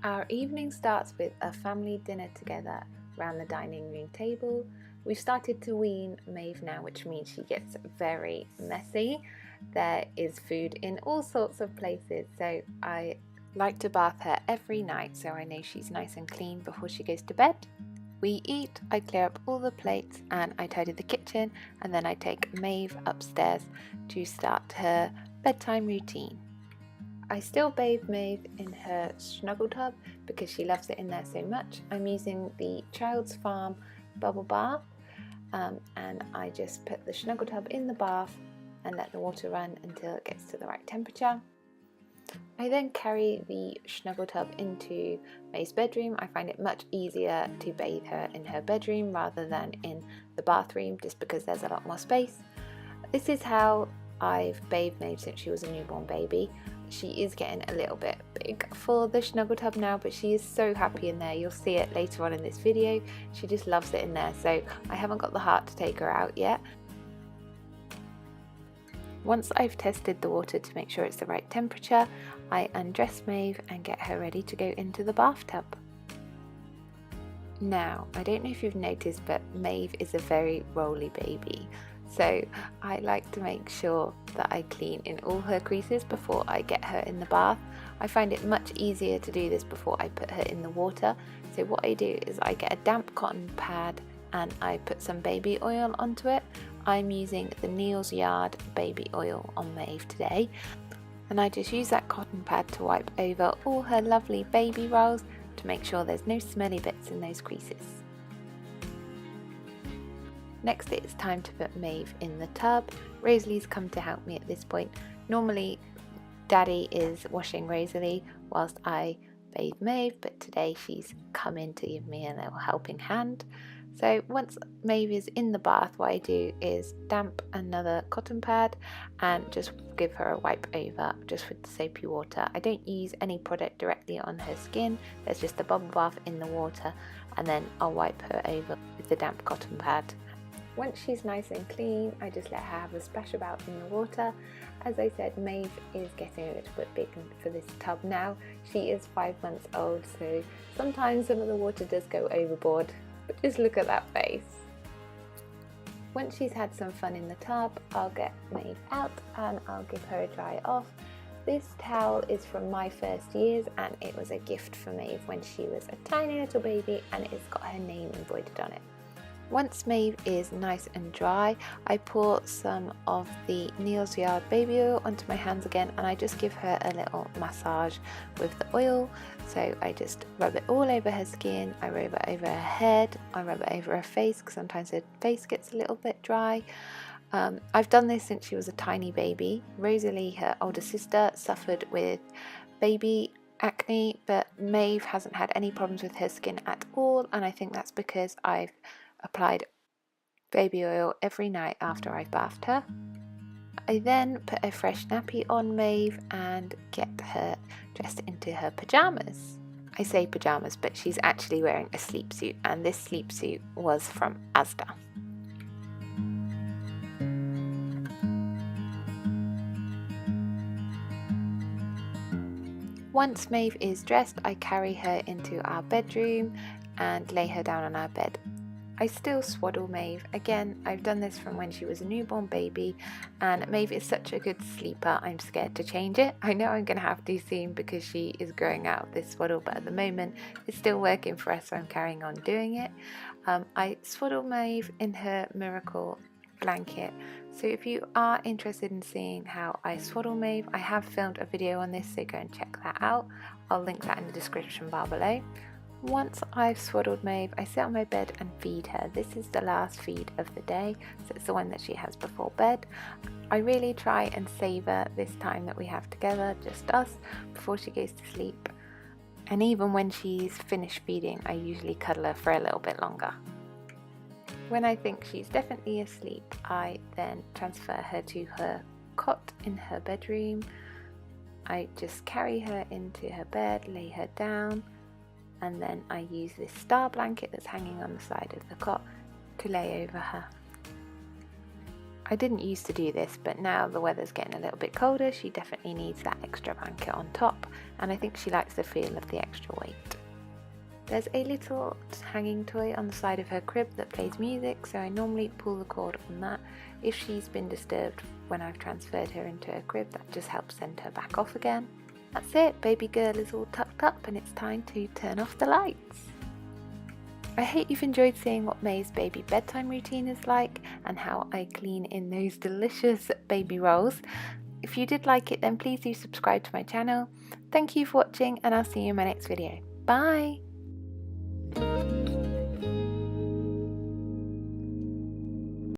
Our evening starts with a family dinner together around the dining room table. We've started to wean Maeve now, which means she gets very messy. There is food in all sorts of places, so I like to bath her every night so I know she's nice and clean before she goes to bed. We eat, I clear up all the plates and I tidy the kitchen, and then I take Maeve upstairs to start her bedtime routine. I still bathe Maeve in her snuggle tub because she loves it in there so much. I'm using the Child's Farm bubble bath, and I just put the snuggle tub in the bath and let the water run until it gets to the right temperature. I then carry the snuggle tub into Maeve's bedroom. I find it much easier to bathe her in her bedroom rather than in the bathroom, just because there's a lot more space. This is how I've bathed Maeve since she was a newborn baby. She is getting a little bit big for the snuggle tub now, but she is so happy in there. You'll see it later on in this video. She just loves it in there, so I haven't got the heart to take her out yet. Once I've tested the water to make sure it's the right temperature, I undress Maeve and get her ready to go into the bathtub. Now, I don't know if you've noticed, but Maeve is a very rolly baby. So I like to make sure that I clean in all her creases before I get her in the bath. I find it much easier to do this before I put her in the water. So what I do is I get a damp cotton pad and I put some baby oil onto it. I'm using the Neal's Yard baby oil on Maeve today. And I just use that cotton pad to wipe over all her lovely baby rolls to make sure there's no smelly bits in those creases. Next, it's time to put Maeve in the tub. Rosalie's come to help me at this point. Normally Daddy is washing Rosalie whilst I bathe Maeve, but today she's come in to give me a little helping hand. So once Maeve is in the bath, what I do is damp another cotton pad and just give her a wipe over just with the soapy water. I don't use any product directly on her skin. There's just a bubble bath in the water, and then I'll wipe her over with the damp cotton pad. Once she's nice and clean, I just let her have a splash about in the water. As I said, Maeve is getting a little bit big for this tub now. She is 5 months old, so sometimes some of the water does go overboard, but just look at that face. Once she's had some fun in the tub, I'll get Maeve out and I'll give her a dry off. This towel is from my first years and it was a gift for Maeve when she was a tiny little baby, and it's got her name embroidered on it. Once Maeve is nice and dry, I pour some of the Neal's Yard baby oil onto my hands again, and I just give her a little massage with the oil. So I just rub it all over her skin, I rub it over her head, I rub it over her face because sometimes her face gets a little bit dry. I've done this since she was a tiny baby. Rosalie, her older sister, suffered with baby acne, but Maeve hasn't had any problems with her skin at all, and I think that's because I've applied baby oil every night after I've bathed her. I then put a fresh nappy on Maeve and get her dressed into her pyjamas. I say pyjamas, but she's actually wearing a sleep suit, and this sleep suit was from Asda. Once Maeve is dressed, I carry her into our bedroom and lay her down on our bed. I still swaddle Maeve. Again, I've done this from when she was a newborn baby, and Maeve is such a good sleeper, I'm scared to change it. I know I'm going to have to soon because she is growing out of this swaddle, but at the moment it's still working for us, so I'm carrying on doing it. I swaddle Maeve in her miracle blanket. So if you are interested in seeing how I swaddle Maeve, I have filmed a video on this, so go and check that out. I'll link that in the description bar below. Once I've swaddled Maeve, I sit on my bed and feed her. This is the last feed of the day, so it's the one that she has before bed. I really try and savour this time that we have together, just us, before she goes to sleep. And even when she's finished feeding, I usually cuddle her for a little bit longer. When I think she's definitely asleep, I then transfer her to her cot in her bedroom. I just carry her into her bed, lay her down, and then I use this star blanket that's hanging on the side of the cot to lay over her. I didn't used to do this, but now the weather's getting a little bit colder, she definitely needs that extra blanket on top, and I think she likes the feel of the extra weight. There's a little hanging toy on the side of her crib that plays music, so I normally pull the cord on that. If she's been disturbed when I've transferred her into her crib, that just helps send her back off again. That's it, baby girl is all tucked up and it's time to turn off the lights. I hope you've enjoyed seeing what Maeve's baby bedtime routine is like and how I clean in those delicious baby rolls. If you did like it, then please do subscribe to my channel. Thank you for watching and I'll see you in my next video. Bye!